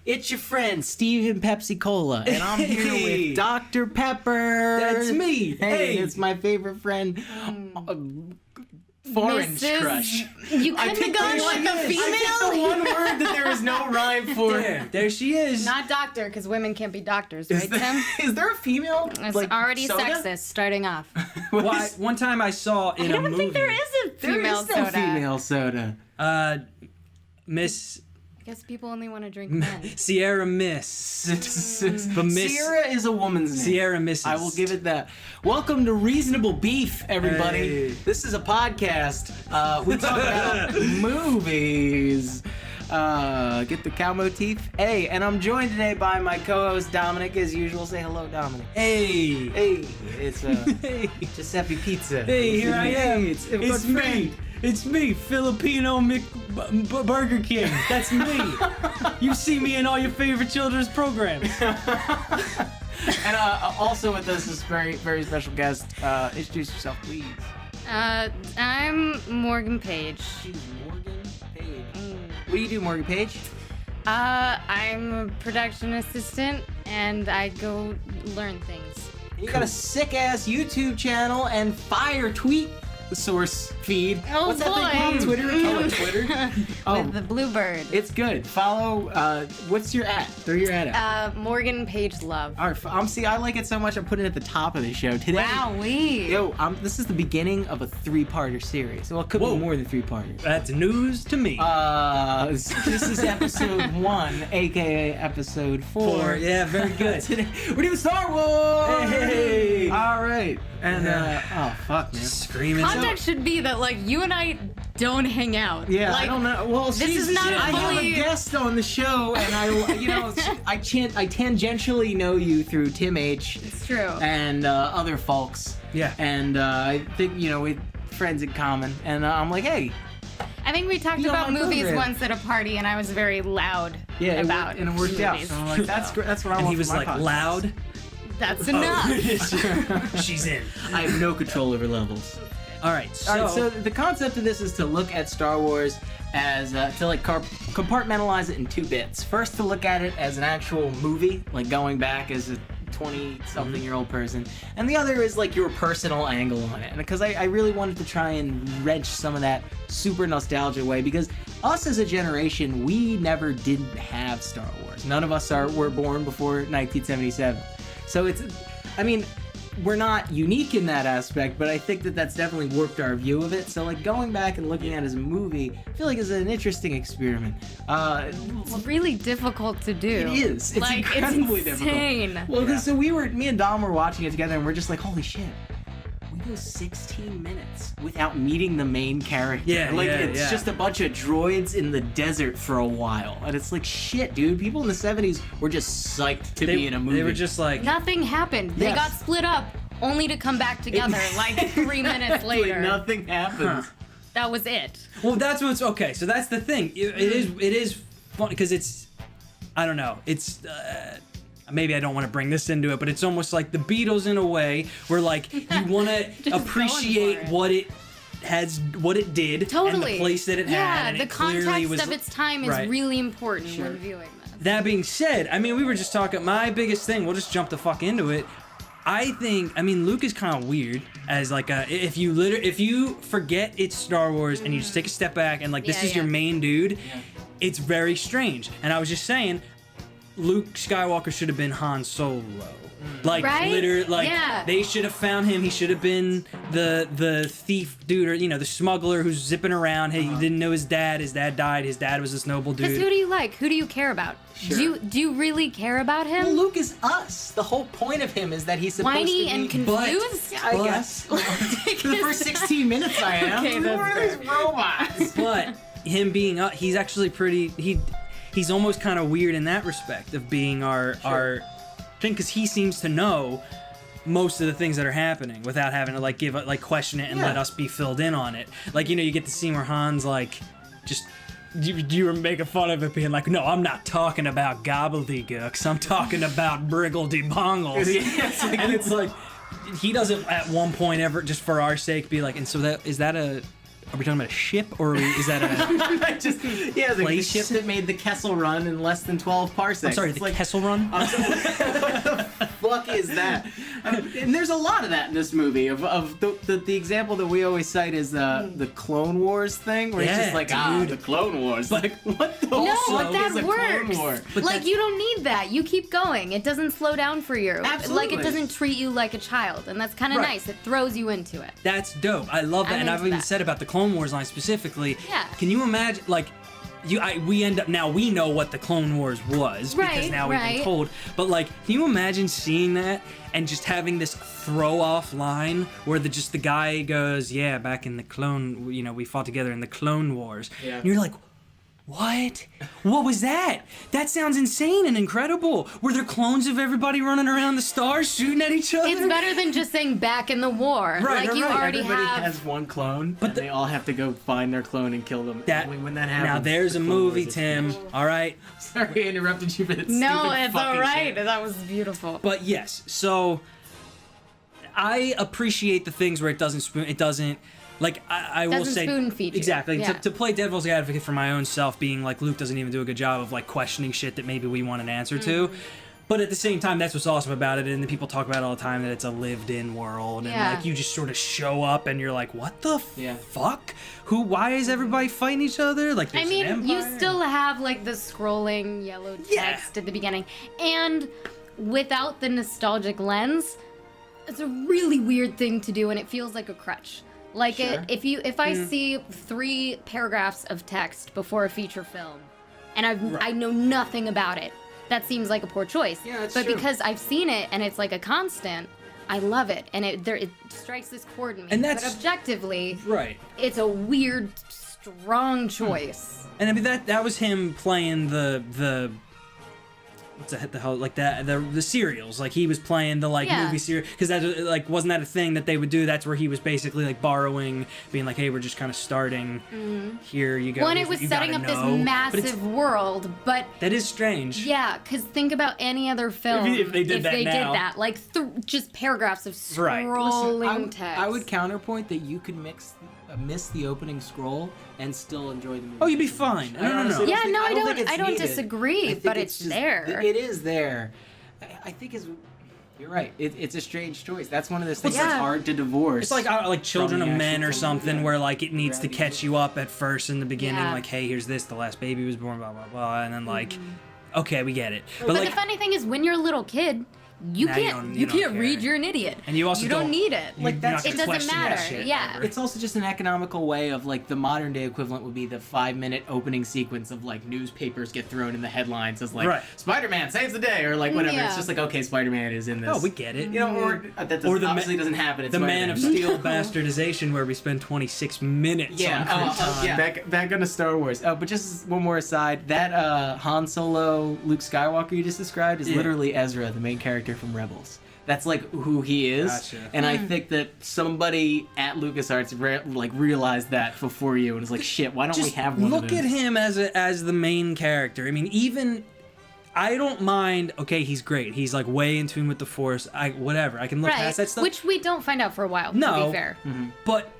It's your friend Steven Pepsi Cola, and I'm here with Dr. Pepper. That's me. Hey, it's my favorite friend. Foreign crush. You couldn't have gone like a female? I picked the one word that there is no rhyme for. There she is. Not doctor, because women can't be doctors, right, Tim? Is there a female? It's like, already soda? sexist, starting off. Well, one time I saw in a movie. I don't think there is a female there is no soda. female soda. Miss I guess people only want to drink men. Sierra Miss. The Miss. Sierra is a woman's name. Sierra Misses. I will give it that. Welcome to Reasonable Beef, everybody. Hey. This is a podcast. We talk about movies. Get the cow motif. Hey, and I'm joined today by my co-host Dominic, as usual. Say hello, Dominic. Hey. Hey, it's Giuseppe Pizza. Hey, here I am. It's me. It's me, Filipino Burger King. That's me. You see me in all your favorite children's programs. And also with us is very, very special guest. Introduce yourself, please. I'm Morgan Paige. She's Morgan Paige. What do you do, Morgan Paige? I'm a production assistant, and I go learn things. You got a sick-ass YouTube channel and fire tweet source feed. Oh, What's that thing called? Twitter? Oh, Twitter? Oh, With the bluebird. it's good. Follow, what's your at? Throw your at. Morgan Paige Love. All right, see, I like it so much I'm putting it at the top of the show today. Wowee. Yo, this is the beginning of a three-parter series. Well, it could be more than three-parters. That's news to me. This is episode 1, aka episode 4. Yeah, very good. Today, we're doing Star Wars! Hey! All right. And, oh, fuck, man. Screaming. Context should be that, like, you and I don't hang out. Yeah, like, I don't know. Well, this is not I have a fully- guest on the show, and I tangentially know you through Tim H. It's true. And other folks. Yeah. And I think, we friends in common. And I'm like, hey. I think we talked Be on about my movies program. once at a party, and I was very loud about and it worked out. movies. So I'm like, that's great. That's what I And want he was for my like podcast. loud. That's enough. She's in. I have no control over levels. All right. So the concept of this is to look at Star Wars as to like compartmentalize it in two bits. First, to look at it as an actual movie, like going back as a 20-something-year-old person, and the other is like your personal angle on it. And because I really wanted to try and wrench some of that super nostalgia away, because us as a generation, we never didn't have Star Wars. None of us were born before 1977. So we're not unique in that aspect, but I think that that's definitely warped our view of it. So, like, going back and looking at it as a movie, I feel like it's an interesting experiment. It's really difficult to do. It is. It's incredibly insane. difficult. Well, because me and Dom were watching it together, and we're just like, holy shit. We go 16 minutes without meeting the main character. Yeah, it's just a bunch of droids in the desert for a while. And it's like, shit, dude. People in the 70s were just psyched to be in a movie. They were just like... Nothing happened. They got split up, only to come back together like 3 minutes later. Like nothing happens. That was it. Well, that's what's... Okay, so that's the thing. It is fun, because it's... I don't know. It's... maybe I don't want to bring this into it, but it's almost like the Beatles in a way, where like you want to appreciate what it did, Totally. and the place that it had. And the it clearly context was, of its time is right. really important when viewing this. That being said, we were just talking. My biggest thing, we'll just jump the fuck into it. I think, Luke is kind of weird as like if you forget it's Star Wars and you just take a step back and like this is your main dude, it's very strange. And I was just saying, Luke Skywalker should have been Han Solo. Like, right? literally, like, they should have found him. He should have been the thief dude, or, the smuggler who's zipping around. Hey, he didn't know his dad. His dad died. His dad was this noble dude. Because who do you like? Who do you care about? Sure. Do you really care about him? Well, Luke is us. The whole point of him is that he's supposed Whiny to be... and confused? I guess. For the first 16 minutes I am. Okay, that's Who are these robots? But him being he's actually pretty... He's almost kind of weird in that respect of being our thing, because he seems to know most of the things that are happening without having to question it and let us be filled in on it. Like, you get the scene where Han's like just you were making fun of it being like, no, I'm not talking about gobbledygooks. I'm talking about briggledy bongles. And it's like, he doesn't at one point ever, just for our sake, be like, and so are we talking about a ship, or is that a the ship that made the Kessel Run in less than 12 parsecs. I'm sorry, the Kessel Run? What the fuck is that? And there's a lot of that in this movie. Of the example that we always cite is the Clone Wars thing, where it's just like, the Clone Wars. But, like, what the No, fuck but that is a works. Clone War? Like, you don't need that. You keep going. It doesn't slow down for you. Absolutely. Like, it doesn't treat you like a child, and that's kind of nice. It throws you into it. That's dope. I love that, and I've even said about the Clone Wars line specifically. Yeah. Can you imagine, like, we end up now, we know what the Clone Wars was because now we've been told. But like, can you imagine seeing that and just having this throw off line where the guy goes, yeah, back in the Clone, we fought together in the Clone Wars. Yeah. And you're like, what? What was that? That sounds insane and incredible. Were there clones of everybody running around the stars shooting at each other? It's better than just saying back in the war. You already Everybody have. has one clone, but they all have to go find their clone and kill them. Only when that happens. Now there's a movie, Tim. All right. Sorry, I interrupted you, but it's No, stupid it's fucking all right. shit. That was beautiful. But yes, so I appreciate the things where it doesn't. Like, I will say, spoon feed you. Exactly. Yeah. To play devil's advocate for my own self, being like, Luke doesn't even do a good job of like questioning shit that maybe we want an answer to. But at the same time, that's what's awesome about it, and the people talk about it all the time, that it's a lived-in world, and like you just sort of show up and you're like, what the fuck? Why is everybody fighting each other? Like, there's an empire? You still have like the scrolling yellow text at the beginning, and without the nostalgic lens, it's a really weird thing to do, and it feels like a crutch. Like if I see 3 paragraphs of text before a feature film, and I know nothing about it, that seems like a poor choice. Yeah, that's but true. because I've seen it and it's like a constant, I love it, and it strikes this chord in me. And that's but objectively, right. It's a weird, strong choice. And I mean that was him playing the what's the hell, like that, the serials, like he was playing the movie serial, because that, like, wasn't that a thing that they would do? That's where he was basically like borrowing, being like, hey, we're just kind of starting here, you go. Well, and it was setting up this massive world, but that is strange. Yeah, because think about any other film if they did that, like just paragraphs of scrolling text. I would counterpoint that you could miss the opening scroll and still enjoy the movie. Oh, you'd be fine. No. Yeah, no, I don't needed. disagree, but it's just, there. It is there. I think you're right. It's a strange choice. That's one of those things that's hard to divorce. It's like Children of Men or something, where like it needs to Gravity. catch you up at first in the beginning, Yeah. like, hey, here's this, the last baby was born, blah blah blah, and then like, okay, we get it. But like, the funny thing is, when you're a little kid, you Now can't you don't care. read. You're an idiot. And you also don't don't- need it. Like, that's- it doesn't matter. Yeah. It's also just an economical way of, like, the modern day equivalent would be the 5-minute opening sequence of, like, newspapers get thrown in the headlines as, like, Spider-Man saves the day, or, like, whatever. Yeah. It's just like, okay, Spider-Man is in this. Oh, we get it. You know, or that does, Or the obviously doesn't happen. It's the Man of Spider-Man. Steel bastardization, where we spend 26 minutes on Krypton. yeah. Back on to Star Wars. Oh, but just one more aside. That Han Solo, Luke Skywalker you just described is literally Ezra, the main character from Rebels. That's like who he is, Gotcha. and I think that somebody at LucasArts realized that before you, and was like, "Shit, why don't we Just have one?" look of those? at him as the main character. I mean, even I don't mind. Okay, he's great. He's like way in tune with the Force. Whatever. I can look past that stuff. Which we don't find out for a while. No. To be fair. But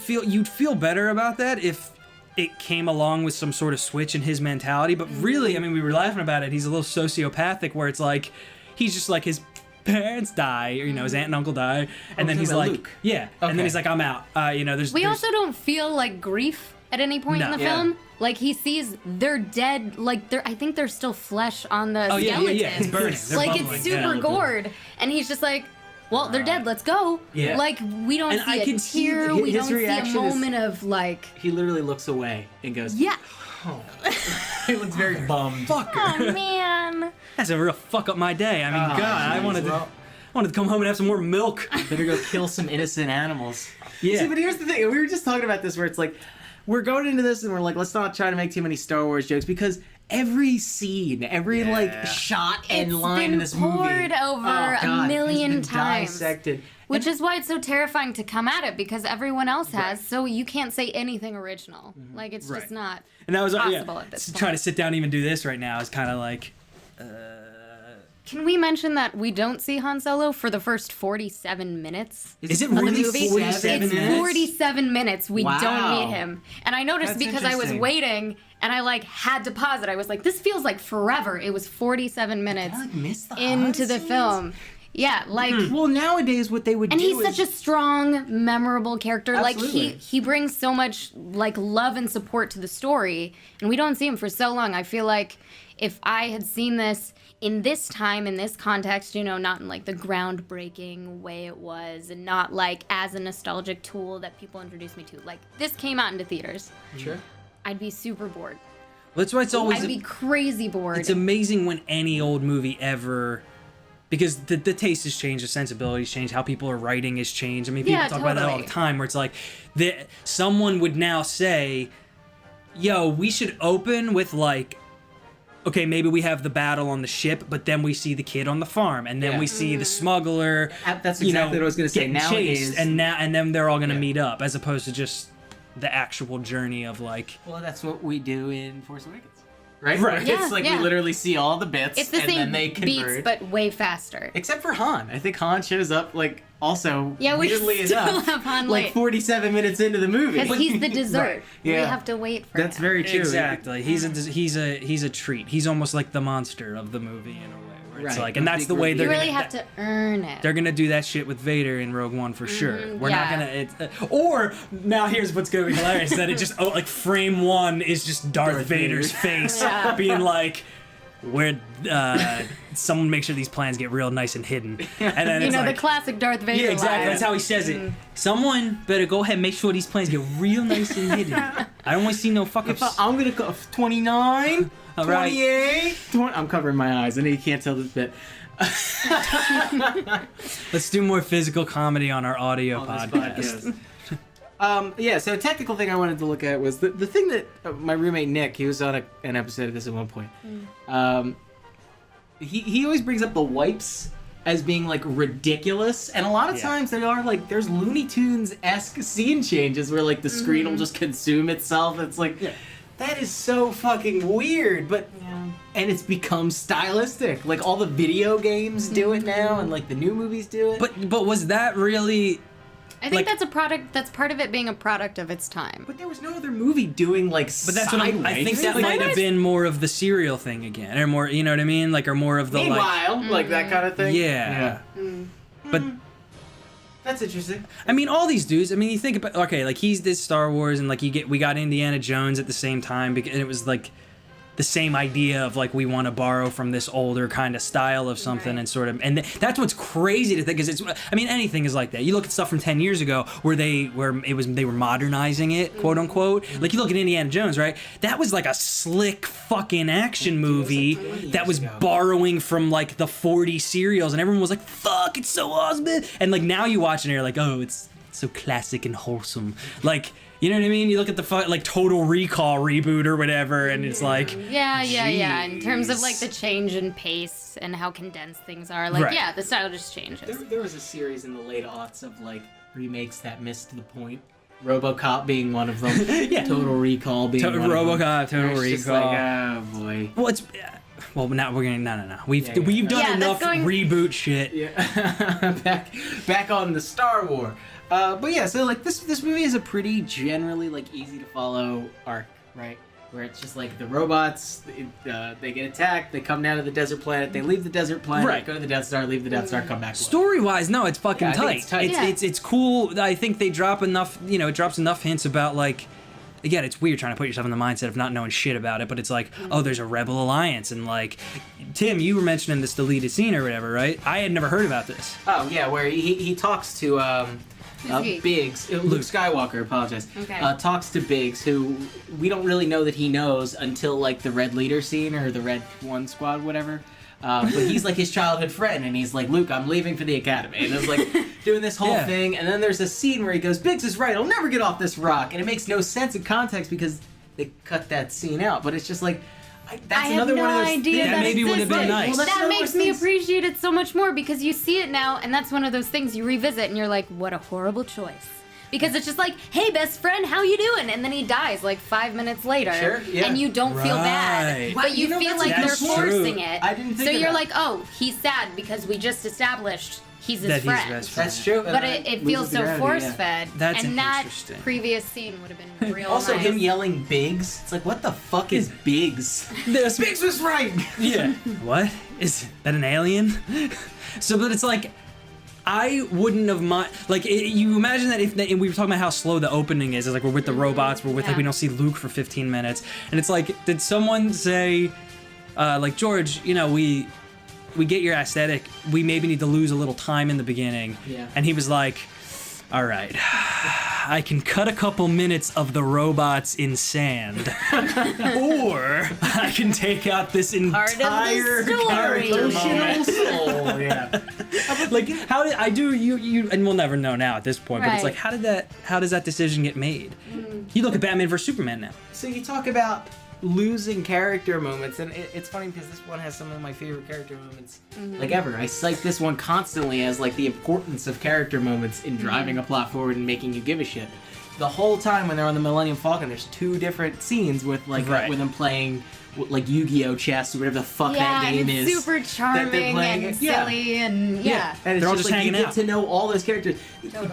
you'd feel better about that if it came along with some sort of switch in his mentality. But really, I mean, we were laughing about it. He's a little sociopathic, where it's like he's just like his parents die, or his aunt and uncle die, and then he's like, Luke. and then he's like, I'm out. We also don't feel like grief at any point in the film. Like, he sees they're dead. Like, I think there's still flesh on the skeleton. Yeah. It's burning. They're Like, bubbling. it's super gored, and he's just like, well, they're dead. Let's go. Yeah. Like, we don't And I see can a see tear. his We don't see a reaction is- moment of like, He literally looks away and goes, yeah. He looks very bummed. Oh man. That's a real fuck up my day. I mean, God, I wanted to come home and have some more milk. Better go kill some innocent animals. Yeah. See, but here's the thing. We were just talking about this, where it's like, we're going into this and we're like, let's not try to make too many Star Wars jokes, because every scene, every like shot and line in this movie. It's been poured over a million times. Dissected. Which is why it's so terrifying to come at it, because everyone else has, so you can't say anything original. Like, it's just not And that was possible at this point. trying to sit down and even do this right now is kind of like. Can we mention that we don't see Han Solo for the first 47 minutes? Is it of the really movie? 47 It's minutes? 47 minutes. We Wow. don't meet him. And I noticed That's because I was interesting. waiting and I like had to pause it. I was like, this feels like forever. It was 47 minutes I like miss the into the scenes. film. Yeah, like Well, nowadays what they would and do he's such a strong, memorable character. Absolutely. Like he brings so much like love and support to the story, and we don't see him for so long. I feel like if I had seen this in this time, in this context, you know, not in like the groundbreaking way it was, and not like as a nostalgic tool that people introduced me to. Like this came out into theaters, Sure. I'd be super bored. That's why it's always. I'd be crazy bored. It's amazing when any old movie ever. Because the taste has changed, the sensibilities changed, how people are writing has changed. I mean, people Yeah, talk about that all totally. the time, where it's like, someone would now say, yo, we should open with like, okay, maybe we have the battle on the ship, but then we see the kid on the farm, and then Yeah. we see the smuggler. That's you know, exactly what I was gonna say. getting Nowadays- chased, and then they're all gonna Yeah. meet up, as opposed to just the actual journey of like. Well, that's what we do in Force Awakens. Right? Right. Yeah, It's like yeah. we literally see all the bits it's the and then same they beats, converge. but way faster. Except for Han. I think Han shows up like also Yeah, we weirdly still enough have Han like late. 47 minutes into the movie. Because he's the dessert. Right. Yeah. We have to wait for That's him. very true. Exactly. He's a treat. He's almost like the monster of the movie in a way. Where it's Right. like, and that's the Big way You they're really gonna. have to earn it. They're gonna do that shit with Vader in Rogue One for sure. We're not yeah. gonna. Or now here's what's gonna be hilarious: that it just like frame one is just Darth Vader's face Yeah. being like, "Where someone make sure these plans get real nice and hidden," and then You it's know, like, the classic Darth Vader yeah, exactly. line. That's how he says it. Someone better go ahead and make sure these plans get real nice and hidden. I don't want to see no fucking. I'm gonna go 29, All right. 28, 20. I'm covering my eyes. I know you can't tell this bit. Let's do more physical comedy on our audio On this podcast. Yeah, so a technical thing I wanted to look at was the thing that my roommate Nick, he was on an episode of this at one point. He always brings up the wipes as being like ridiculous, and a lot of Yeah. times there are like there's Looney Tunes-esque scene changes where like the screen will just consume itself. It's like that is so fucking weird, but and it's become stylistic. Like all the video games do it now, and like the new movies do it. But was that really? I think like- that's a product. That's part of it being a product of its time. But there was no other movie doing like But that's what I think that Like, might have been more of the serial thing again, or more, you know what I mean, like, or more of the like. Meanwhile, like that kind of thing. Yeah. But That's interesting. I mean, all these dudes. I mean, you think about like he's this Star Wars, and like we got Indiana Jones at the same time, because and it was like the same idea of like we want to borrow from this older kind of style of something Right. and sort of, and that's what's crazy to think is I mean, anything is like that. You look at stuff from 10 years ago where they were modernizing it, quote unquote. Like you look at Indiana Jones, right? That was like a slick fucking action movie that was borrowing from like the 40 serials, and everyone was like, fuck, it's so awesome. And like now you watch it and you're like, oh, it's so classic and wholesome. Like, you know what I mean? You look at the like Total Recall reboot or whatever, and it's like, Yeah. In terms of like Jeez. the change in pace and how condensed things are, like Right. yeah, the style just changes. There was a series in the late aughts of like remakes that missed the point. RoboCop being one of them. Total Recall being one of them. RoboCop, Total It's just Recall. like, oh boy. Well, it's now we're gonna no. We've Yeah. we've done Yeah, that's enough going- reboot shit. Yeah, back on the Star War. But yeah, so like this movie is a pretty generally like easy to follow arc, right? Where it's just like the robots, they get attacked, they come down to the desert planet, they leave the desert planet, Right. go to the Death Star, leave the Death Star, come back. Story wise, no, it's fucking Yeah, I think tight. it's tight. Yeah. It's cool. I think they drop enough. You know, it drops enough hints about like. Again, it's weird trying to put yourself in the mindset of not knowing shit about it, but it's like, oh, there's a rebel alliance, and like, Tim, you were mentioning this deleted scene or whatever, right? I had never heard about this. Oh yeah, where he talks to he? Biggs, Luke Skywalker, apologize. Okay. Talks to Biggs, who we don't really know that he knows until like the Red Leader scene or the Red One Squad, whatever. But he's like his childhood friend, and he's like, Luke, I'm leaving for the academy. And it's like doing this whole Yeah. thing, and then there's a scene where he goes, Biggs is right, I'll never get off this rock. And it makes no sense in context because they cut that scene out. But it's just like, That's I another had no one of those idea things. That maybe would have been existed. nice. Well, that's That one of makes those me things- appreciate it so much more because you see it now, and that's one of those things you revisit, and you're like, what a horrible choice. Because it's just like, hey, best friend, how you doing? And then he dies like 5 minutes later, Sure, yeah. and you don't feel bad, Right. but you Wow, feel that's like they're that's true. forcing it. I didn't think so of you're that. like, oh, he's sad because we just established he's his That he's friend. best friend. That's true. But it feels so force-fed, That's and that interesting. previous scene would have been real Also, nice. him yelling Biggs. It's like, what the fuck is Biggs? This- Biggs was right. Yeah. What? Is that an alien? So, but it's like, I wouldn't have mind. Like, you imagine that if and we were talking about how slow the opening is. It's like we're with the robots. We're with like Yeah. we don't see Luke for 15 minutes, and it's like, did someone say, like George, you know, we get your aesthetic. We maybe need to lose a little time in the beginning. Yeah. And he was like, all right. I can cut a couple minutes of the robots in sand, or I can take out this Part of the entire story. character moment. soul. Yeah. Like, how did I do you? And we'll never know now at this point. But it's Right. like, how does that decision get made? You look at Batman vs Superman now. So you talk about losing character moments, and it's funny because this one has some of my favorite character moments like ever. I cite this one constantly as like the importance of character moments in driving a plot forward and making you give a shit. The whole time when they're on the Millennium Falcon, there's 2 different scenes with like Right. with them playing like Yu-Gi-Oh chess or whatever the fuck yeah, that game and it's is. super charming playing and it. Yeah. silly and yeah. And it's They're all just just like hanging you out. get to know all those characters.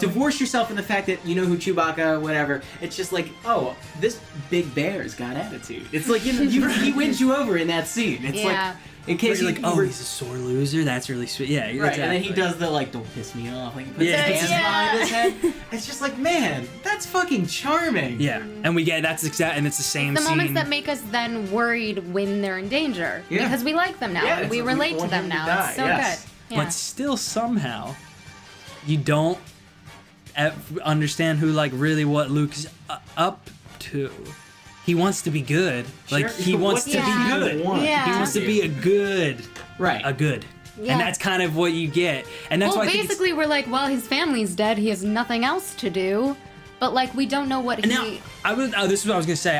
Divorce yourself from the fact that you know who Chewbacca, whatever. It's just like, oh, this big bear's got attitude. It's like he wins you over in that scene. It's Yeah. like in case You're you like, oh, he's a sore loser. That's really sweet. Yeah, right, exactly. and then he does the like, don't piss me off. Like he puts Yeah, his hands yeah. behind his head. It's just like, man, that's fucking charming. Yeah, and we get that's exact, and it's the same The scene. moments that make us then worried when they're in danger Yeah. because we like them now. Yeah, and we it's like we relate to want them him to now. die, It's so yes. good. Yeah. But still, somehow, you don't understand who like really what Luke's up to. He wants to be good. Like Sure. he wants What to does be he good. want? Yeah. He wants to be a good. Right. A good. Yeah. And that's kind of what you get. And that's well, why I think it's- basically, we're like, well, his family's dead. He has nothing else to do. But like, we don't know what And now he. I would. Oh, this is what I was gonna say.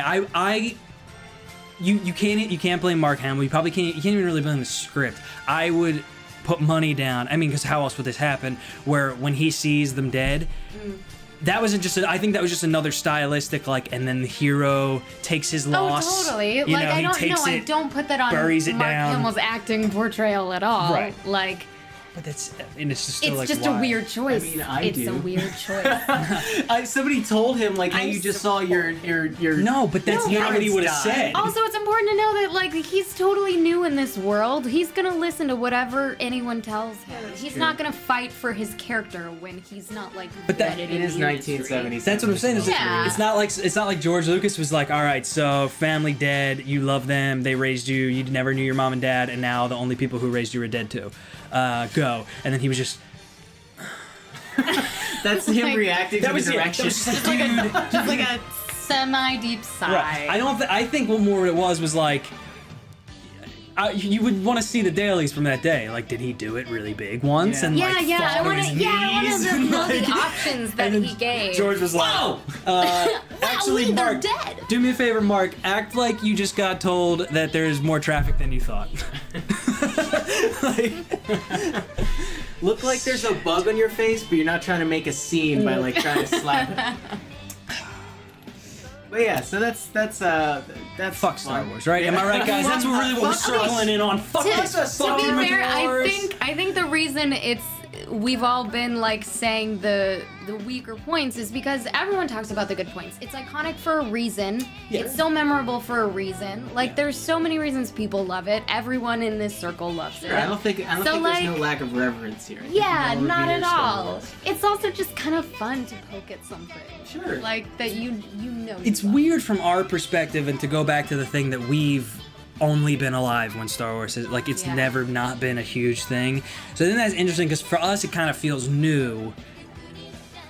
You can't blame Mark Hamill. You probably can't. You can't even really blame the script. I would put money down. I mean, because how else would this happen? Where when he sees them dead, that wasn't just. I think that was just another stylistic like, and then the hero takes his loss. Oh, totally. You Like, know, I he don't takes know. I it, don't put that on buries it Mark down. Hamill's acting portrayal at all. Right. Like, But that's. And it's just. Still it's like, just why? a weird choice. I mean, I it's do. a weird choice. Somebody told him like, hey, I'm you just saw your. No, but that's No, not what he would have parents died. said. Also, it's important to know that like he's totally new in this world. He's gonna listen to whatever anyone tells him. He's true. not gonna fight for his character when he's not like. But that- vetted It in is the industry. 1970s. That's what I'm saying. Yeah. It's not like George Lucas was like, all right, so family dead, you love them, they raised you, you never knew your mom and dad, and now the only people who raised you are dead too. Go. And then he was just. That's him Like- reacting to That was the it. That direction. was just like, dude. Just like a semi-deep sigh. Right. I don't. I think what more it was like. You would want to see the dailies from that day. Like, did he do it really big once? Yeah. And Yeah, like, yeah. I fall to want his to. Yeah, I knees want to and, know like- the options that and then he gave. George was like, Whoa! actually, wait, they're Mark, dead. do me a favor, Mark. Act like you just got told that there's more traffic than you thought. Like, Look like there's a bug on your face, but you're not trying to make a scene by like trying to slap it. But yeah, so that's fuck Star Wars, right? Am I right, guys? That's what really what we're Fuck us. circling in on. Fuck To, us, to be fucking fair, Wars. I think the reason we've all been like saying the weaker points is because everyone talks about the good points. It's iconic for a reason. Yeah. It's so memorable for a reason. Like there's so many reasons people love it. Everyone in this circle loves it. I don't think So, there's like- no lack of reverence here. I think Yeah, we all not revere at Star all. Wars. It's also just kind of fun to poke at something. Sure. Like that you know. It's you love. weird from our perspective, and to go back to the thing that we've only been alive when Star Wars is like it's Yeah. never not been a huge thing. So I think that's interesting because for us it kind of feels new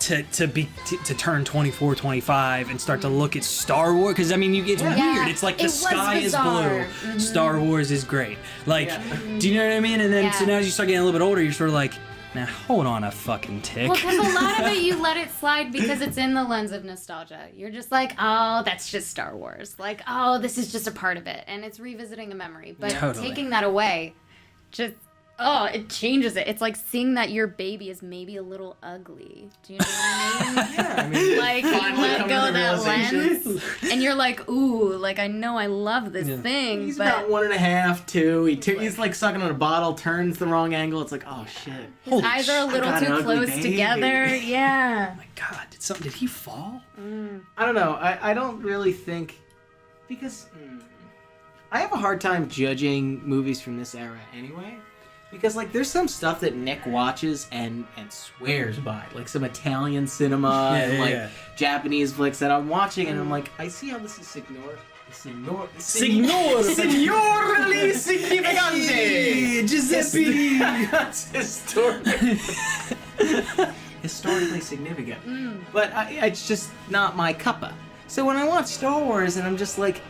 to turn 24, 25 and start to look at Star Wars because I mean it's Yeah. weird. It's like the It was sky is bizarre. blue. Star Wars is great. Like, Yeah. do you know what I mean? And then so Yeah. now as you start getting a little bit older, you're sort of like, Now hold on a fucking tick. Well, because a lot of it you let it slide because it's in the lens of nostalgia. You're just like, oh, that's just Star Wars. Like, oh, this is just a part of it, and it's revisiting a memory. But Totally. taking that away, just it changes it. It's like seeing that your baby is maybe a little ugly. Do you know what I mean? Yeah, I mean, Like, you let go of that realization. lens, and you're like, ooh, like, I know I love this thing, He's but about 1.5, 2. He's like sucking on a bottle, turns the wrong angle. It's like, oh shit. his eyes are a little I got an too ugly close baby. together. Yeah. Oh my god, did he fall? I don't know. I don't really think because I have a hard time judging movies from this era anyway. Because like there's some stuff that Nick watches and swears by, like some Italian cinema and like Japanese flicks that I'm watching, and I'm like, I see how this is signorally significante. Giuseppe. That's historically significant. But it's just not my cuppa. So when I watch Star Wars and I'm just like,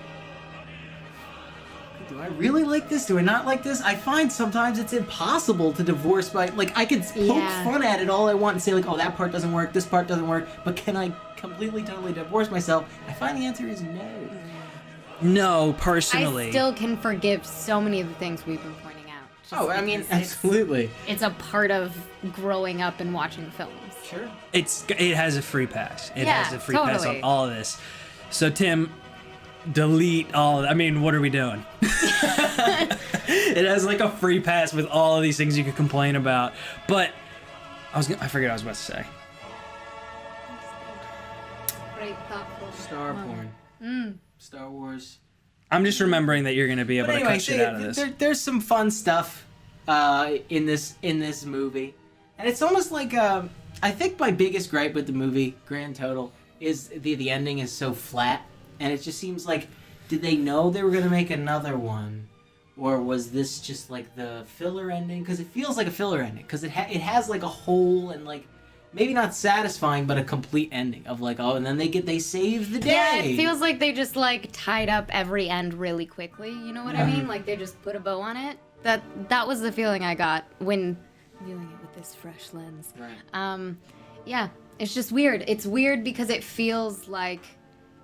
do I really like this? Do I not like this? I find sometimes it's impossible to divorce by, like, I could poke fun at it all I want and say, like, oh, that part doesn't work, this part doesn't work, but can I completely, totally divorce myself? I find the answer is no. No, personally. I still can forgive so many of the things we've been pointing out. Oh, I mean, because absolutely. It's a part of growing up and watching films. Sure. It has a free pass. It Yeah, has a free pass on totally. all of this. So Tim, delete all of, I mean, what are we doing? It has like a free pass with all of these things you could complain about. But I forget what I was about to say. Very thoughtful. Star porn. Star Wars. I'm just remembering that you're going to be able But to anyway, cut shit out of this. there's some fun stuff in this movie, and it's almost like I think my biggest gripe with the movie, grand total, is the ending is so flat, and it just seems like, did they know they were gonna make another one, or was this just like the filler ending? Because it feels like a filler ending, because it has like a hole and like maybe not satisfying, but a complete ending of like, oh, and then they save the day. Yeah, it feels like they just like tied up every end really quickly. You know what I mean? Like they just put a bow on it. That was the feeling I got when viewing it with this fresh lens. Right. Yeah, it's just weird. It's weird because it feels like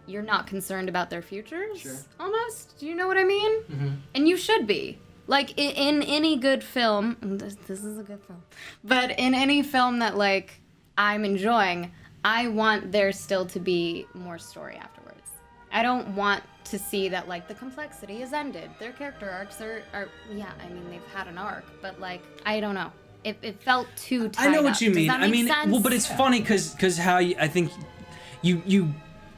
you're not concerned about their futures. Sure. Almost. Do you know what I mean? Mm-hmm. And you should be. Like in any good film, this is a good film, but in any film that like I'm enjoying, I want there still to be more story afterwards. I don't want to see that like the complexity is ended. Their character arcs are yeah, I mean they've had an arc, but like I don't know. It felt too tied I know up. what you Does mean. that I make mean, sense? well, but it's funny because how I think you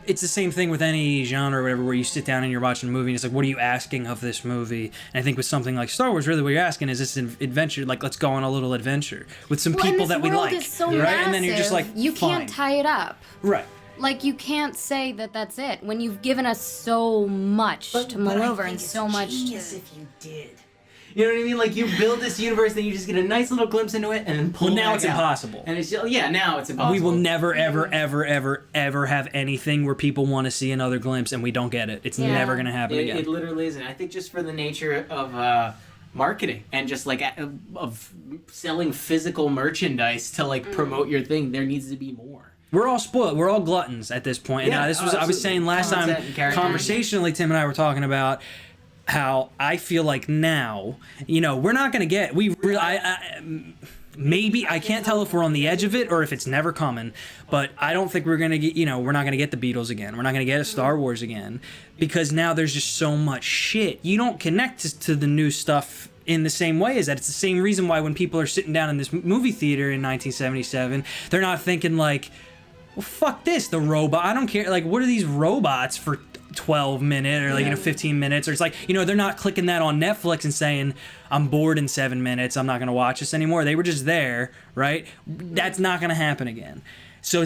it's the same thing with any genre or whatever, where you sit down and you're watching a movie and it's like, what are you asking of this movie? And I think with something like Star Wars, really what you're asking is this adventure, like let's go on a little adventure with some Well, people and this that we world like, is so right? massive, And then you're just like, you fine. can't tie it up. Right. Like you can't say that that's it when you've given us so much to mull over and so much to. if you did. You know what I mean? Like you build this universe, then you just get a nice little glimpse into it, and then pull. Well, now back it's out. impossible. And it's just, now it's impossible. We will never, ever have anything where people want to see another glimpse and we don't get it. It's Yeah. never going to happen again. It literally isn't. I think just for the nature of marketing and just like of selling physical merchandise to like promote your thing, there needs to be more. We're all spoiled. We're all gluttons at this point. And Yeah, I was absolutely. saying last time, Content and character. conversationally, Tim and I were talking about how I feel like now, we're not going to get, maybe, I can't tell if we're on the edge of it or if it's never coming, but I don't think we're going to get, we're not going to get the Beatles again. We're not going to get a Star Wars again because now there's just so much shit. You don't connect to the new stuff in the same way as that. It's the same reason why when people are sitting down in this movie theater in 1977, they're not thinking like, well, fuck this, the robot. I don't care. Like, what are these robots for 12 minutes or like 15 minutes? Or it's like, they're not clicking that on Netflix and saying, I'm bored in 7 minutes, I'm not going to watch this anymore. They were just there, right? That's not going to happen again. So I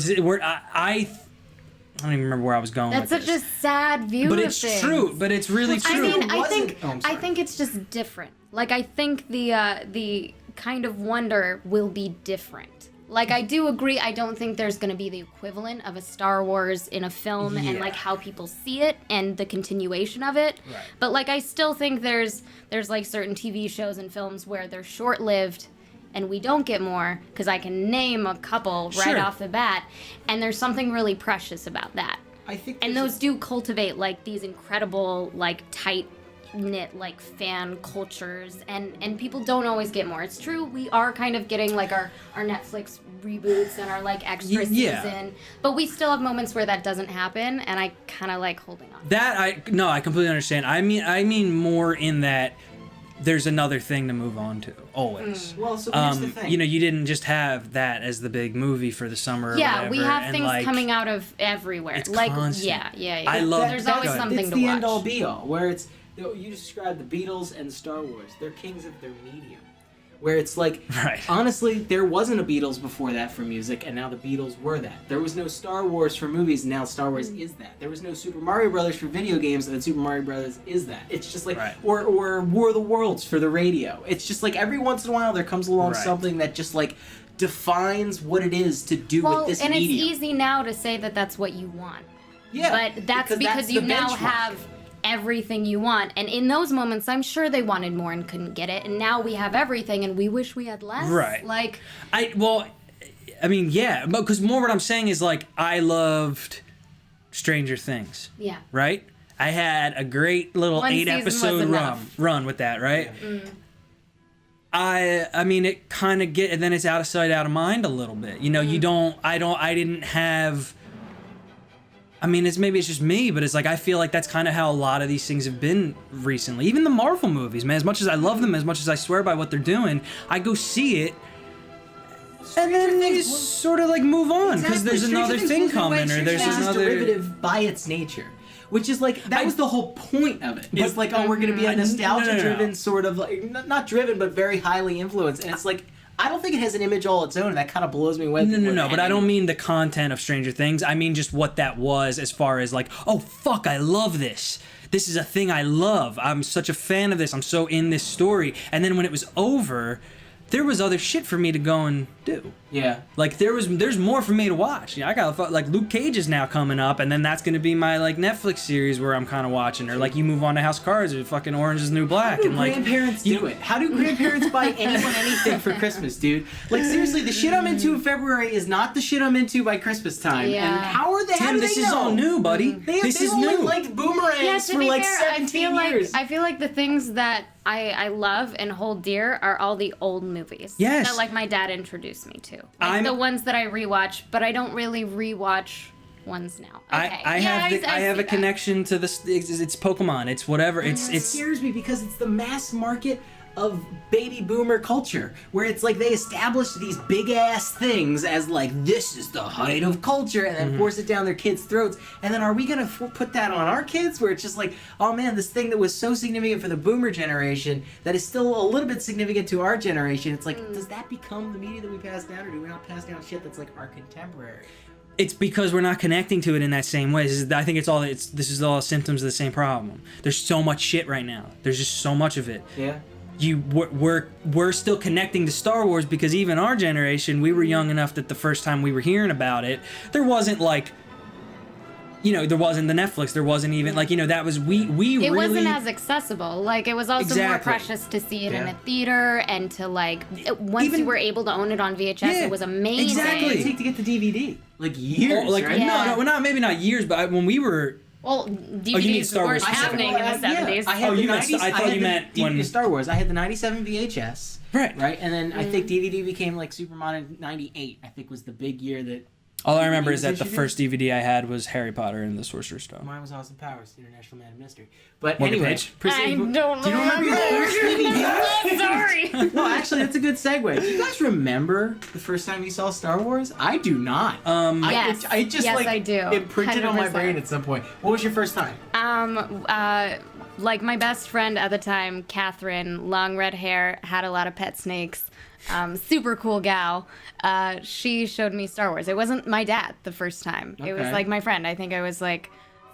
don't even remember where I was going That's with such this. a sad view But of it's things. true. But it's really true. I mean, It I wasn't- think Oh, I'm sorry. I think it's just different. Like I think the kind of wonder will be different. Like I do agree. I don't think there's going to be the equivalent of a Star Wars in a film and like how people see it and the continuation of it. Right. But like I still think there's like certain TV shows and films where they're short-lived and we don't get more, because I can name a couple right Sure. off the bat, and there's something really precious about that. I think And those do cultivate like these incredible, like tight knit like fan cultures, and people don't always get more. It's true, we are kind of getting like our Netflix reboots and our like extra Yeah. season, but we still have moments where that doesn't happen, and I kind of like holding on. That I completely understand. I mean more in that there's another thing to move on to always. Well, so here's the thing. You know, you didn't just have that as the big movie for the summer. Or Yeah, whatever, we have and, things like, coming out of everywhere. It's like constant. yeah. I love- There's always Good. something it's to the watch. end all be all, where it's you described the Beatles and Star Wars. They're kings of their medium. Where it's like, Right. honestly, there wasn't a Beatles before that for music, and now the Beatles were that. There was no Star Wars for movies, and now Star Wars is that. There was no Super Mario Brothers for video games, and then Super Mario Brothers is that. It's just like, Right. or War of the Worlds for the radio. It's just like every once in a while there comes along Right. something that just like defines what it is to do Well, with this and medium. it's easy now to say that that's what you want. Yeah, But that's because you the now benchmark. have everything you want. And in those moments, I'm sure they wanted more and couldn't get it. And now we have everything and we wish we had less. Right. Like, I mean, yeah, because more what I'm saying is like I loved Stranger Things, yeah. right? I had a great little One 8 season was episode enough. run with that, right? I mean it kind of and then it's out of sight, out of mind a little bit. You know, I didn't have. I mean, maybe it's just me, but it's like I feel like that's kind of how a lot of these things have been recently. Even the Marvel movies, man. As much as I love them, as much as I swear by what they're doing, I go see it, and then they Things- just sort of like move on because Exactly. there's Stranger another Things thing moves away. coming, or Stranger there's Things is another. derivative by its nature, which is like that was the whole point of it. It's like, oh, we're gonna be a No. nostalgia-driven sort of like not driven, but very highly influenced, and it's like I don't think it has an image all its own, and that kind of blows me away. No, but I don't mean the content of Stranger Things. I mean just what that was as far as like, oh, fuck, I love this. This is a thing I love. I'm such a fan of this. I'm so in this story. And then when it was over, there was other shit for me to go and do. Yeah. Like there's more for me to watch. I got like Luke Cage is now coming up, and then that's gonna be my like Netflix series where I'm kind of watching, or like you move on to House of Cards or fucking Orange Is the New Black, How do and like grandparents do it? How do grandparents buy anyone anything for Christmas, dude? Like seriously, the shit I'm into in February is not the shit I'm into by Christmas time. Yeah. And how are they? How Tim, do this they is know? all new, buddy. They've This only is new. liked boomerangs Yeah, to for be like fair, 17 years. I feel like the things that I love and hold dear are all the old movies. Yes. That like my dad introduced me to. Like I'm- the ones that I rewatch, but I don't really rewatch ones now. Okay. I Yeah, have I a see that. connection to this. It's Pokemon. It's whatever. It It's scares me because it's the mass market of baby boomer culture, where it's like they establish these big ass things as like this is the height of culture, and then force it down their kids' throats. And then are we gonna put that on our kids, where it's just like, oh man, this thing that was so significant for the boomer generation that is still a little bit significant to our generation? It's like, does that become the media that we pass down, or do we not pass down shit that's like our contemporary? It's because we're not connecting to it in that same way. I think this is all symptoms of the same problem. There's so much shit right now. There's just so much of it. Yeah. We're still connecting to Star Wars because even our generation, we were young enough that the first time we were hearing about it, there wasn't like, there wasn't the Netflix, there wasn't even like, that was we It really wasn't as accessible. Like, it was also more Exactly. precious to see it in Yeah. a theater and to, like, once Even- you were able to own it on VHS, Yeah, it was amazing. exactly. What did it take to get the DVD? Like years, like right? Yeah. no, maybe not years, but when we were. Well, mean DVDs Star Wars weren't specifically? happening in the 70s. I had Oh, the you meant- 90s, I thought had you the meant DVD when- Star Wars. I had the 97 VHS. Right. Right, and then I think DVD became like Superman in 98. I think was the big year that. All I remember is that was the issued first DVD I had was Harry Potter and the Sorcerer's Stone. Mine was Austin Powers, International Man of Mystery. But Morgan anyway, Paige? proceed. I don't Do you remember your first DVD? I'm sorry. No, actually, that's a good segue. Do you guys remember the first time you saw Star Wars? I do not. Yes. I just Yes, like I do. imprinted on my 100%. brain at some point. What was your first time? Like my best friend at the time, Catherine, long red hair, had a lot of pet snakes, super cool gal. She showed me Star Wars. It wasn't my dad the first time. It was Okay. like my friend. I think I was like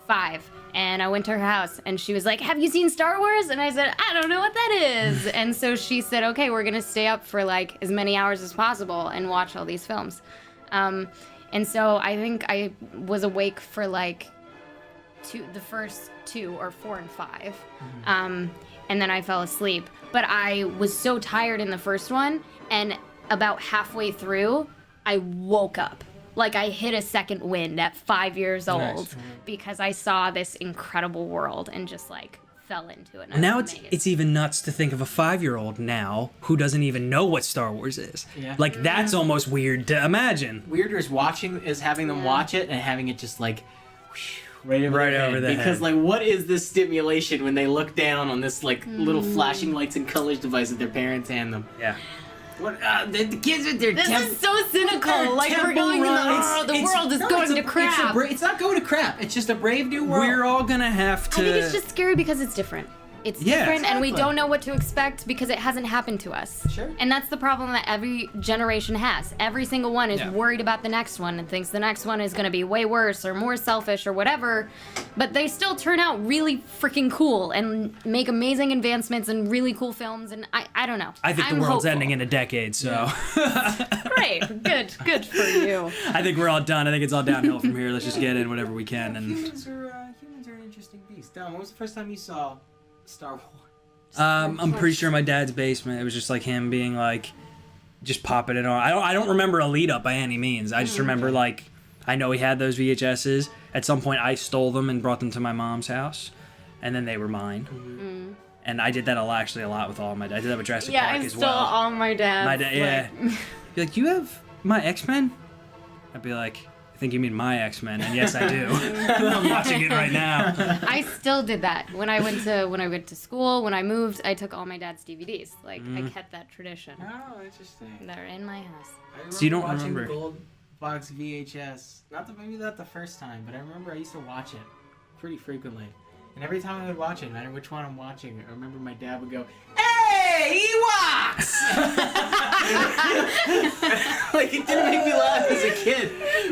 5. And I went to her house and she was like, "Have you seen Star Wars?" And I said, "I don't know what that is." And so she said, "Okay, we're going to stay up for like as many hours as possible and watch all these films." And so I think I was awake for like the first 2 or 4 and 5. And then I fell asleep. But I was so tired in the first one, and about halfway through, I woke up. Like I hit a second wind at 5 years old Nice. because I saw this incredible world and just like fell into it. And I Now was amazed. it's even nuts to think of a 5-year-old now who doesn't even know what Star Wars is. Yeah. Like that's almost weird to imagine. Weirder is having them watch it and having it just like right over, Right their over head. the Because head. like what is this stimulation when they look down on this like little flashing lights and colors device that their parents hand them? Yeah. What the kids with their This is so cynical. Like we're going to the world is going to crap. It's not going to crap. It's just a brave new world. We're all gonna have to. I think it's just scary because it's different. It's Yeah, different, and we exactly. don't know what to expect because it hasn't happened to us. Sure. And that's the problem that every generation has. Every single one is Yeah. worried about the next one and thinks the next one is going to be way worse or more selfish or whatever. But they still turn out really freaking cool and make amazing advancements and really cool films. And I don't know. I think I'm the world's hopeful. ending in a decade, so Great. Good for you. I think we're all done. I think it's all downhill from here. Let's just get in whatever we can. And Humans are an interesting beast. Dom, when was the first time you saw Star Wars? I'm pretty sure my dad's basement. It was just like him being like, just popping it on. I don't remember a lead up by any means. I just remember like, I know he had those VHSs. At some point, I stole them and brought them to my mom's house, and then they were mine. And I did that a lot with all my dad. I did that with Jurassic Yeah, Park I as stole well. all my dad's. My dad, yeah. Be like, you have my X-Men? I'd be like, I think you mean my X-Men, and yes, I do. I'm watching it right now. I still did that when I went to school. When I moved, I took all my dad's DVDs. Like I kept that tradition. Oh, interesting. They're in my house. I remember So you don't watching remember? the Gold Box VHS. Maybe not the first time, but I remember I used to watch it pretty frequently. And every time I would watch it, no matter which one I'm watching, I remember my dad would go, "Hey, EWOKS!" Like it didn't make me laugh as a kid,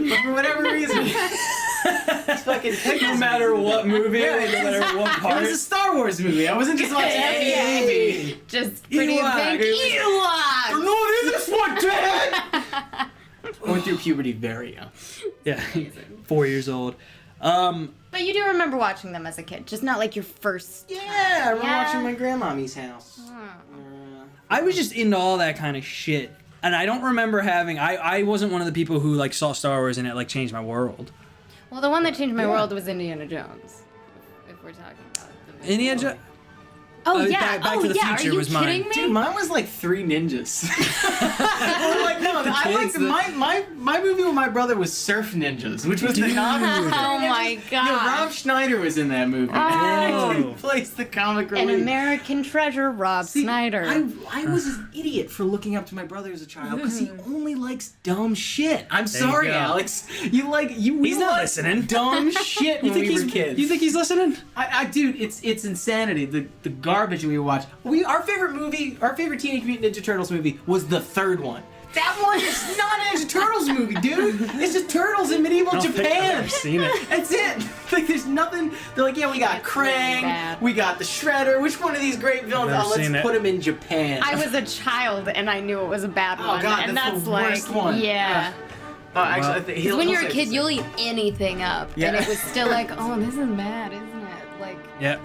but for whatever reason, it's fucking No matter what movie, no matter what It part. was a Star Wars movie. I wasn't just watching any movie. Just pretty Ewok. big Ewok. No, this one, Dad. Went through puberty very young. Yeah, 4 years old. But you do remember watching them as a kid, just not like your first. Yeah, I remember Yeah. watching my grandmommy's house. I was just into all that kind of shit. And I don't remember having, I wasn't one of the people who like saw Star Wars and it like changed my world. Well, the one that changed my world was Indiana Jones. If we're talking about the movie. Indiana Jones. Oh yeah. Back to the yeah. Future Are you was mine. kidding me? Dude, mine was like Three Ninjas. Or like no, I liked kids, my movie with my brother was Surf Ninjas, which was the comic. Oh my Yeah, Rob god. Schneider was in that movie. Oh. He plays the comic An relief. American treasure, Rob See, Snyder. I was an idiot for looking up to my brother as a child because he only likes dumb shit. I'm sorry, go. Alex. We He's not like listening. dumb shit when we were kids. You think he's listening? Dude, it's insanity. The garbage we watch. Our favorite movie, our favorite Teenage Mutant Ninja Turtles movie was the third one. That one is not a Ninja Turtles movie, dude. It's just turtles in medieval I don't think I've Japan. ever seen it. That's it. Like, there's nothing. They're like, yeah, we got It's really Krang, bad. we got the Shredder. Which one of these great villains? Never Oh, let's seen it. put him in Japan. I was a child and I knew it was a bad Oh, one. God, and that's that's the like, worst one. yeah. Actually, I think Because when you're a kid, you'll eat anything up, Yeah. and it was still like, oh, this is bad, isn't it? Like, Yeah.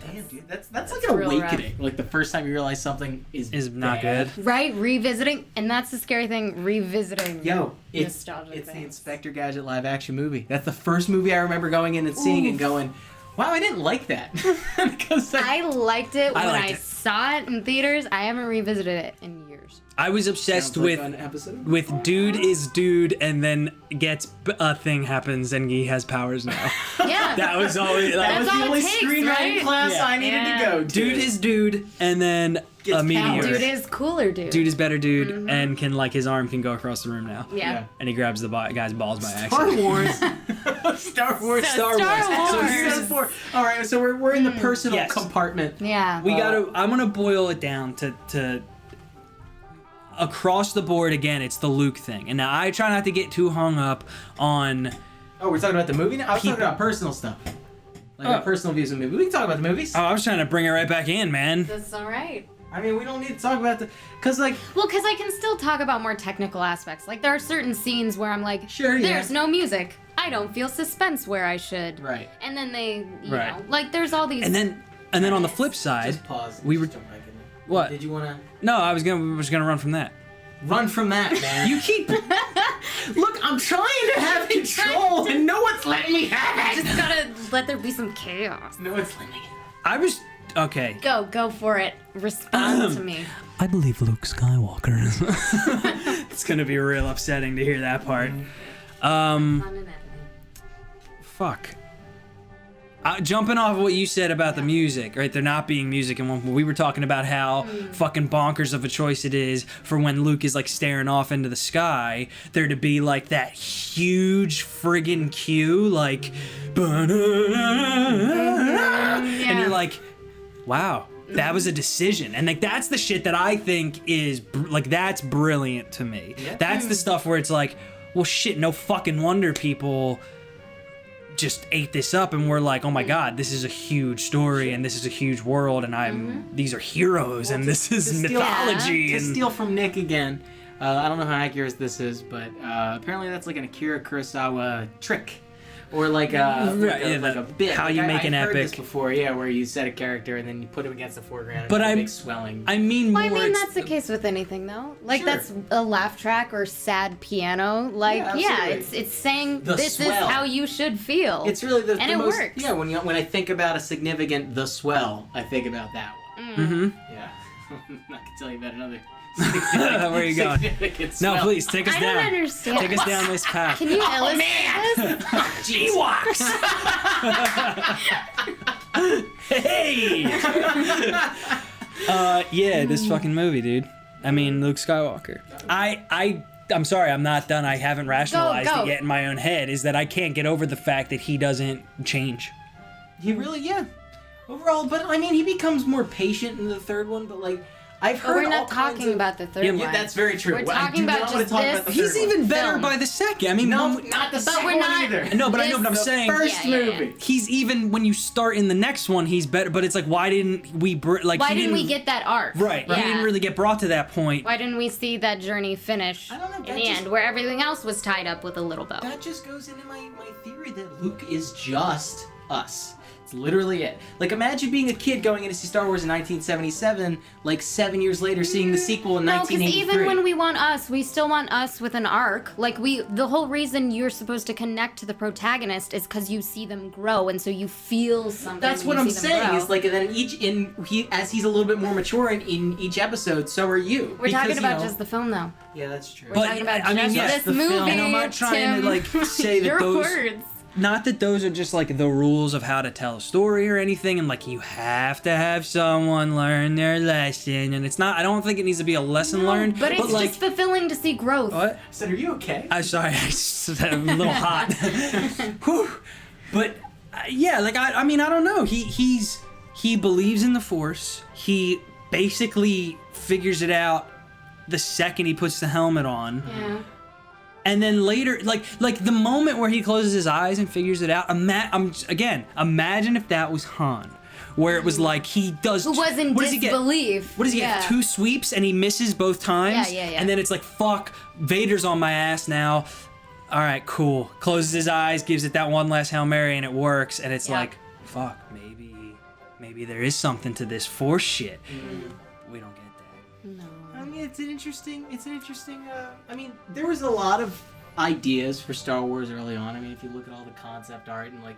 Damn, dude, that's like an real rough. awakening. Like the first time you realize something Is not bad. good. right, revisiting, and that's the scary thing, revisiting. Yo, it's Nostalgic the things. Inspector Gadget live action movie. That's the first movie I remember going in and seeing and going, wow, I didn't like that. Because I liked it when liked I it. saw it in theaters. I haven't revisited it in years. I was obsessed Sounds like with an episode. dude is dude and then gets a thing happens and he has powers now. Yeah. That was always That like, was all the it only takes, screenwriting right? class Yeah. I needed Yeah. to go to. dude is dude and then Gets a meteor. powers. Dude is cooler, dude. Dude is better dude and can like his arm can go across the room now. yeah. And he grabs the guy's balls by Star accident. Wars. Star Wars. Star Wars. So here's four. All right, so we're in the personal Yes. compartment. Yeah. We gotta. I'm gonna boil it down to across the board again. It's the Luke thing, and now I try not to get too hung up on. Oh, we're talking about the movie now? I was People- talking about personal stuff. Like Oh. our personal views of the movie. We can talk about the movies. Oh, I was trying to bring it right back in, man. That's all right. I mean, we don't need to talk about the... Because, like... Well, because I can still talk about more technical aspects. Like, there are certain scenes where I'm like, Sure, yeah. there's no music. I don't feel suspense where I should. Right. And then they, you Right. know, like, there's all these... And then on the flip side, Just pause. we were- Just jump back in there. What? Did you want to... no, I was gonna run from that. Run from that, man. You keep. Look, I'm trying to have control, and no one's letting me have it. Just gotta let there be some chaos. No one's letting me. I was okay. Go for it. Respond to me. I believe Luke Skywalker. It's gonna be real upsetting to hear that part. Fuck. Jumping off of what you said about the music, right? There not being music in one. We were talking about how fucking bonkers of a choice it is for when Luke is like staring off into the sky, there to be like that huge friggin' cue, like, and you're like, wow, that was a decision. And like that's the shit that I think is like that's brilliant to me. Yeah. That's the stuff where it's like, well, shit, no fucking wonder people just ate this up and we're like, oh my god, this is a huge story and this is a huge world and these are heroes and this is mythology. To steal from Nick again, I don't know how accurate this is, but apparently that's like an Akira Kurosawa trick. Or like a bit. How you make an I've epic. Heard this before, where you set a character and then you put him against the foreground. But and big swelling. I mean, Well, I mean, that's the case with anything, though. Like, that's a laugh track or sad piano. Like, it's saying this is how you should feel. It's really and it works. Yeah, when I think about a significant The Swell, I think about that one. Mm-hmm. Yeah. I can tell you about another. Where are you going? No, please take us down. I don't understand. Take us down this path. Can you illustrate this? EWOKS! Hey! Yeah, this fucking movie, dude. I mean, Luke Skywalker. I'm sorry, I'm not done. I haven't rationalized it yet in my own head. Is that I can't get over the fact that he doesn't change. He really, overall, but I mean, he becomes more patient in the third one. But like, I've heard. We're not talking about the third one. Yeah, that's very true. We're talking about just this. He's even better by the second. I mean, no, not the second one either. No, but I know what I'm saying. First movie. He's even when you start in the next one, he's better. But it's like, why didn't we Why didn't we get that arc? Right. He didn't really get brought to that point. Why didn't we see that journey finish in the end, where everything else was tied up with a little bow? That just goes into my theory that Luke is just us. It's literally it. Like, imagine being a kid going in to see Star Wars in 1977, like 7 years later seeing the sequel in 1983. No, because even when we want us, we still want us with an arc. Like, the whole reason you're supposed to connect to the protagonist is because you see them grow, and so you feel something. That's what I'm saying. Is like, and then as he's a little bit more mature in each episode, so are you. We're talking about just the film, though. Yeah, that's true. We're talking about this movie. And I'm not trying to like say that your those. words. Not that those are just like the rules of how to tell a story or anything, and like you have to have someone learn their lesson, and it's not. I don't think it needs to be a lesson learned. But it's like, just fulfilling to see growth. What? So, are you okay? I'm sorry, I'm a little hot. Whew. But yeah, like I mean, I don't know. He believes in the Force. He basically figures it out the second he puts the helmet on. Yeah. And then later, like the moment where he closes his eyes and figures it out. Imagine if that was Han, where it was like he does. Who was in disbelief. What does he get? 2 sweeps and he misses both times. Yeah. And then it's like, fuck, Vader's on my ass now. All right, cool. Closes his eyes, gives it that one last Hail Mary, and it works. And it's like, fuck, maybe there is something to this Force shit. We don't get that. No. I mean, it's an interesting. I mean, there was a lot of ideas for Star Wars early on. I mean, if you look at all the concept art and like,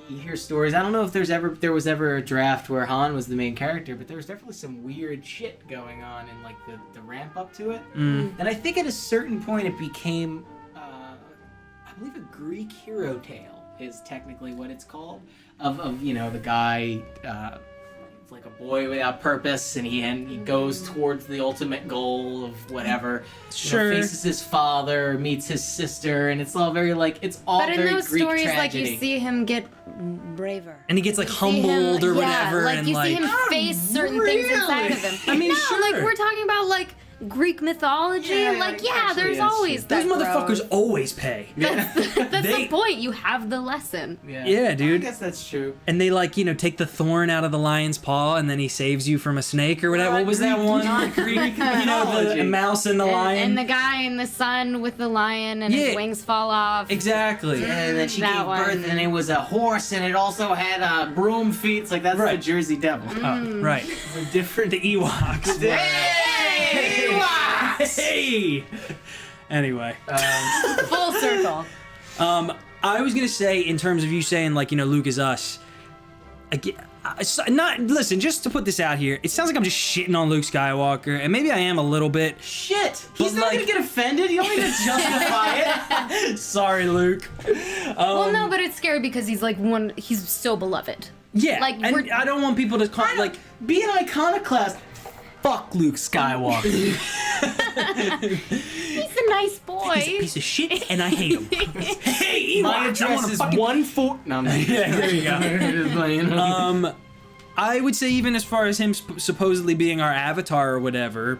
you hear stories. I don't know if there was ever a draft where Han was the main character, but there was definitely some weird shit going on in like the ramp up to it. And I think at a certain point it became, I believe, a Greek hero tale is technically what it's called. Of the guy. Like a boy without purpose, and he goes towards the ultimate goal of whatever. Sure. Faces his father, meets his sister, and it's all very like very Greek tragedy. But in those stories, like, you see him get braver, and he gets like humbled or whatever, like and you see him face certain things inside of him. I mean, like we're talking about like Greek mythology. There's always those that motherfuckers growth. always pay. That's the point. You have the lesson. Yeah, dude. I guess that's true. And they like take the thorn out of the lion's paw, and then he saves you from a snake or whatever. What was that one? Greek the mouse and the lion. And the guy in the sun with the lion, and his wings fall off. Exactly. And then she That gave one. birth, and it was a horse, and it also had broom feet. It's like that's the Jersey Devil. Right. It's a different. The Ewoks. Hey, Ewoks! Hey. Anyway. Full circle. I was gonna say, in terms of you saying, like, you know, Luke is us. Listen, just to put this out here, it sounds like I'm just shitting on Luke Skywalker, and maybe I am a little bit. Shit! He's But, not like- gonna get offended. You don't need to justify it. Sorry, Luke. Well, no, but it's scary because he's like he's so beloved. Yeah, Like, and we're- I don't want people to like. Be an iconoclast. Fuck Luke Skywalker. He's a nice boy. He's a piece of shit, and I hate him. Hey, My Ewoks, I address wanna is fucking- 1-4. No, I'm not. Yeah, there you go. I would say, even as far as him supposedly being our avatar or whatever,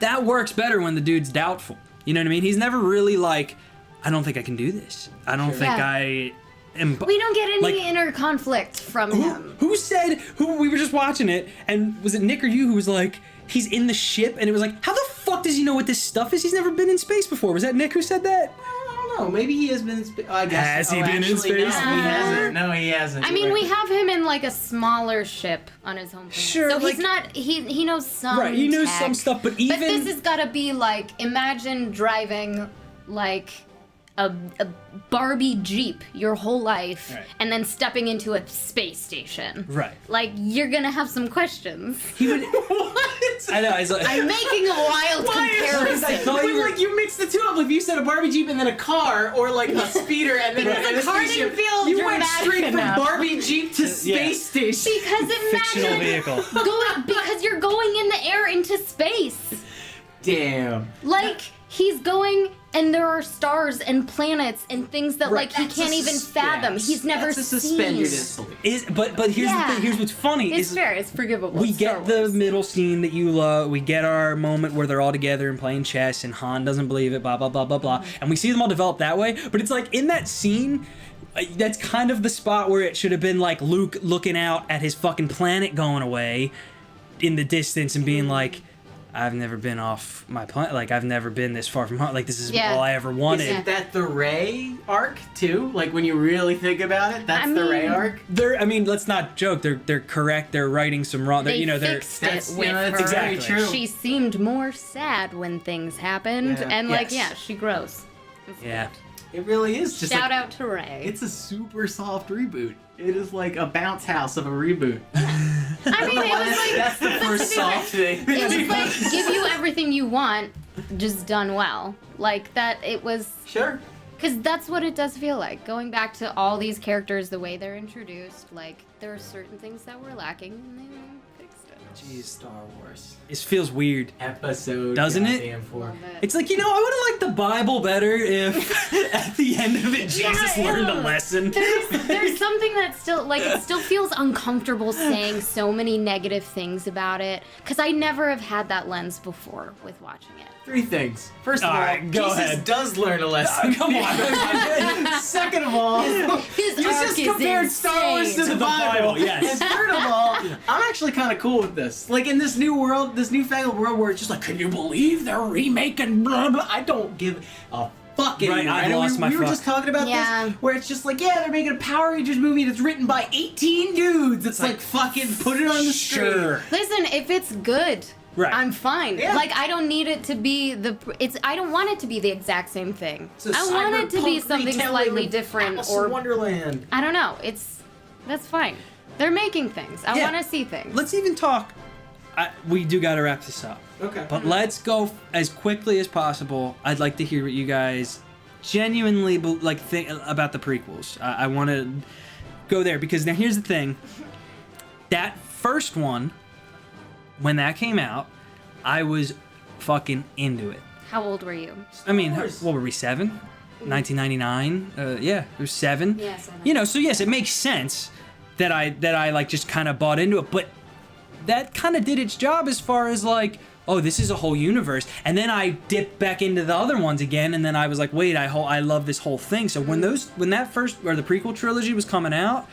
that works better when the dude's doubtful. You know what I mean? He's never really like, I don't think I can do this. I don't think Yeah. I am. We don't get any Like- inner conflict from him. Who said? We were just watching it, and was it Nick or you who was like, he's in the ship, and it was like, how the fuck does he know what this stuff is? He's never been in space before. Was that Nick who said that? I don't know. Maybe he has been in space. I guess. Has he been in actually, space No, he before? hasn't. No, he hasn't. I mean, we have him in like a smaller ship on his home planet. Sure, so like- he's not. He knows some. Right, he knows tech. some stuff, but even But this has got to be like, imagine driving like a Barbie Jeep your whole life, Right. and then stepping into a space station. right. Like, you're gonna have some questions. He would. What? I know. He's like, I'm making a wild comparison. I thought But you were- like you mix the two up. If you said a Barbie Jeep and then a car, or like a speeder and then Because a a car didn't spaceship, feel you went dramatic straight enough. from Barbie Jeep to space station. Because fictional imagine vehicle. because you're going in the air into space. Damn. Like, he's going, and there are stars and planets and things that like he That's a can't even fathom. yes. He's never That's a seen. suspend your disbelief. But here's the Yeah. thing. Here's what's funny It's is fair. It's forgivable. we It's Star get the Wars. middle scene that you love. We get our moment where they're all together and playing chess, and Han doesn't believe it. Blah blah blah blah blah. And we see them all develop that way. But it's like in that scene. That's kind of the spot where it should have been like Luke looking out at his fucking planet going away in the distance and being like, I've never been off my planet. Like, I've never been this far from home. Like, this is Yeah. all I ever wanted. Isn't that the Rey arc too? Like when you really think about it, that's the Rey mean- arc. I mean, let's not joke. They're correct. They're writing some wrong. They They're fixed it That's with that's her. exactly true. She seemed more sad when things happened, Yeah. and like, Yes. yeah, she grows. It's yeah. It really is just Shout like, out to Ray. It's a super soft reboot. It is like a bounce house of a reboot. I mean, it was like That's the first soft thing. it was like give you everything you want, just done well. Like that. It was. Sure. Because that's what it does feel like. Going back to all these characters, the way they're introduced, like, there are certain things that were lacking, and they fixed it. Jeez, Star Wars. It feels weird. Episode. Doesn't it? goddamn 4. Love it. It's like, you know, I would have liked the Bible better if at the end of it Jesus learned a lesson. There's something that still, like, it still feels uncomfortable saying so many negative things about it. Because I never have had that lens before with watching it. 3 things. First of All all, right, go Jesus ahead. does learn a lesson. Come on. Second of all, His you arc just is compared Star Wars to insane. the Bible. yes. And third of all, I'm actually kind of cool with this. Like in this new world, this newfangled world where it's just like, can you believe they're remaking blah blah? I don't give a fuck anymore. Right, I know lost we, my we were fuck. just talking about Yeah. this, where it's just like, yeah, they're making a Power Rangers movie that's written by 18 dudes. It's like fucking put it on the screen. Sure. Listen, if it's good, Right. I'm fine. Yeah. Like, I don't need it to be I don't want it to be the exact same thing. It's a I want it to be cyberpunk something retelling slightly of different, Alice or in Wonderland. I don't know. That's fine. They're making things. I Yeah. want to see things. Let's even talk. We do got to wrap this up. Okay. But let's go as quickly as possible. I'd like to hear what you guys genuinely think about the prequels. I want to go there because now here's the thing. That first one, when that came out, I was fucking into it. How old were you? I mean, Wars. what were we, 7? 1999? Yeah, it was 7. Yeah, 7. You know, so yes, it makes sense that I like just kind of bought into it, but that kind of did its job as far as like, oh, this is a whole universe. And then I dipped back into the other ones again, and then I was like, wait, I love this whole thing. So when that first, or the prequel trilogy was coming out,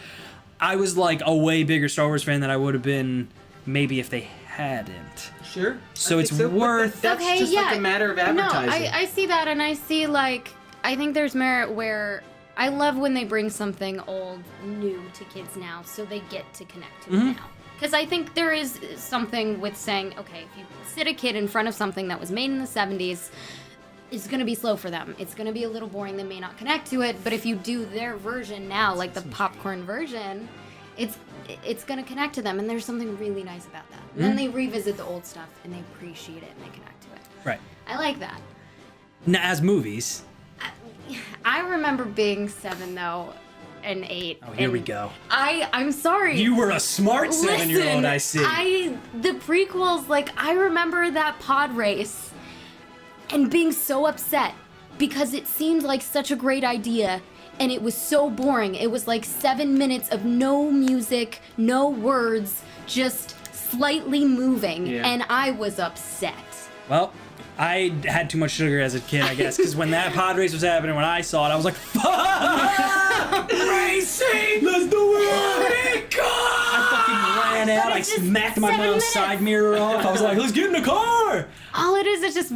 I was like a way bigger Star Wars fan than I would have been maybe if they hadn't. Sure. So I it's think but worth- That's okay, just yeah. like a matter of advertising. No, I see that, and I see, like, I think there's merit where I love when they bring something old, new to kids now, so they get to connect to it now. Because I think there is something with saying, okay, if you sit a kid in front of something that was made in the 70s, it's going to be slow for them. It's going to be a little boring. They may not connect to it. But if you do their version now, like the popcorn version, it's going to connect to them. And there's something really nice about that. And then they revisit the old stuff and they appreciate it and they connect to it. Right. I like that. Now, as movies. I remember being 7, though, and 8. Oh, here we and go. I'm sorry. You were a smart 7-year-old, I see. The prequels, like, I remember that pod race and being so upset because it seemed like such a great idea and it was so boring. It was like 7 minutes of no music, no words, just slightly moving, and I was upset. Well, I had too much sugar as a kid, I guess, because when that pod race was happening, when I saw it, I was like, fuck! Racing! Let's do it! I fucking ran out, I smacked my mom's side mirror off. I was like, let's get in the car! All it is just...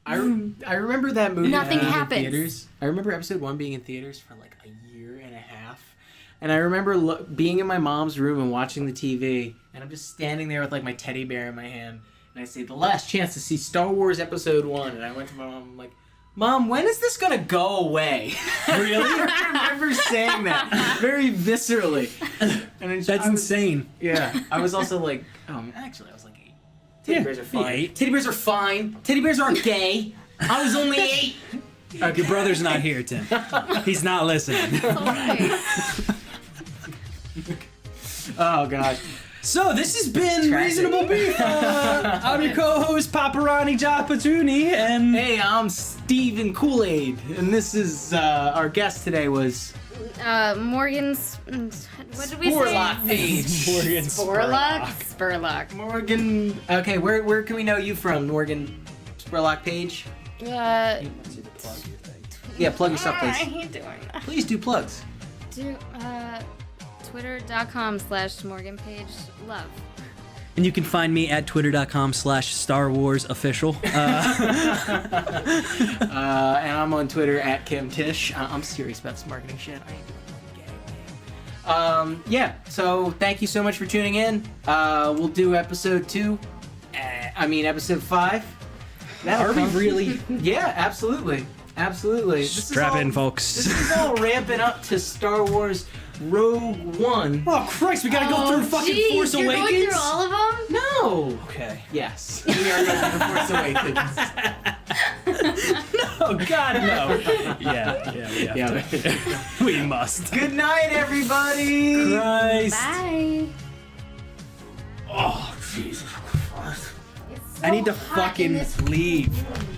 I remember that movie Nothing being happens. in theaters. I remember episode 1 being in theaters for like a year and a half. And I remember being in my mom's room and watching the TV, and I'm just standing there with like my teddy bear in my hand. And I say, the last chance to see Star Wars Episode 1. And I went to my mom, I'm like, Mom, when is this gonna go away? Really? I remember saying that very viscerally. And That's insane. Yeah. I was also like, actually, I was like 8. Teddy bears are fine. 8. Teddy bears are fine. Teddy bears aren't gay. I was only 8. Your brother's not here, Tim. He's not listening. Oh, gosh. So, this has been Reasonable Beef. I'm your co-host, Paparani Japatuni, and... Hey, I'm Steven Kool-Aid, and this is, our guest today was... Morgan's... What did we Sporlock say? Paige. Morgan Spurlock. Morgan... Okay, where can we know you from, Morgan Spurlock Paige? Yeah, plug your stuff, I please. hate doing that. Please do plugs. Twitter.com/MorganPageLove. And you can find me at twitter.com/Star Wars Official. And I'm on Twitter at Kim Tish. I'm serious about this marketing shit. I ain't doing no gay. Yeah, so thank you so much for tuning in. We'll do episode 2. Episode 5. Are we really? Yeah, absolutely. Absolutely. Strap in, folks. This is all ramping up to Star Wars Rogue One. Oh, Christ, we gotta go through fucking Force You're Awakens? going through all of them? No. Okay. Yes. We are going to Force Awakens. Oh, God, no. Yeah. We must. Good night, everybody. Christ. Bye. Oh, Jesus Christ. It's so I need to hot in fucking this leave. room.